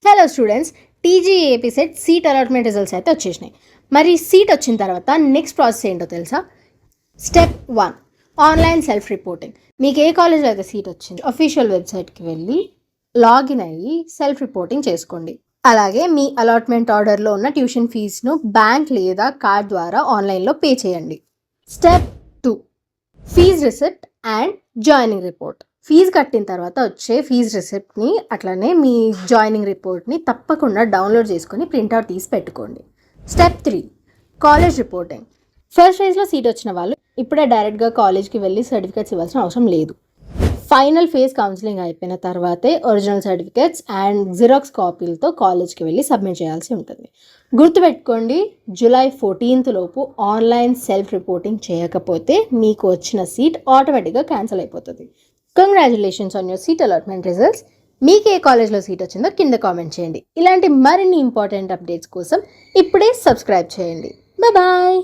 Hello students, TGAP set seat allotment results అయితే వచ్చేసినాయి. మరి సీట్ వచ్చిన తర్వాత నెక్స్ట్ ప్రాసెస్ ఏంటో తెలుసా? Step 1, online self reporting. మీకు ఏ కాలేజ్లో అయితే సీట్ వచ్చింది అఫీషియల్ వెబ్సైట్కి వెళ్ళి లాగిన్ అయ్యి సెల్ఫ్ రిపోర్టింగ్ చేసుకోండి. అలాగే మీ అలాట్మెంట్ ఆర్డర్లో ఉన్న ట్యూషన్ ఫీజును బ్యాంక్ లేదా కార్డ్ ద్వారా ఆన్లైన్లో పే చేయండి. Step 2, fees receipt and joining report. Fees కట్టిన తర్వాత వచ్చే ఫీజ్ రిసిప్ట్ని అట్లనే మీ జాయినింగ్ రిపోర్ట్ని తప్పకుండా డౌన్లోడ్ చేసుకొని ప్రింట్అవుట్ తీసి పెట్టుకోండి. Step 3, college reporting. ఫస్ట్ ఫేజ్లో సీట్ వచ్చిన వాళ్ళు ఇప్పుడే డైరెక్ట్గా కాలేజ్కి వెళ్ళి సర్టిఫికేట్స్ ఇవ్వాల్సిన అవసరం లేదు. ఫైనల్ ఫేజ్ కౌన్సిలింగ్ అయిపోయిన తర్వాతే ఒరిజినల్ సర్టిఫికేట్స్ అండ్ జిరాక్స్ కాపీలతో కాలేజ్కి వెళ్ళి సబ్మిట్ చేయాల్సి ఉంటుంది. గుర్తుపెట్టుకోండి, జూలై 14th లోపు ఆన్లైన్ సెల్ఫ్ రిపోర్టింగ్ చేయకపోతే మీకు వచ్చిన సీట్ ఆటోమేటిక్గా క్యాన్సిల్ అయిపోతుంది. Congratulations on your seat allotment results. మీకు ఏ కాలేజ్లో సీట్ వచ్చిందో కింద కామెంట్ చేయండి. ఇలాంటి మరిన్ని ఇంపార్టెంట్ అప్డేట్స్ కోసం ఇప్పుడే సబ్స్క్రైబ్ చేయండి. బాయ్.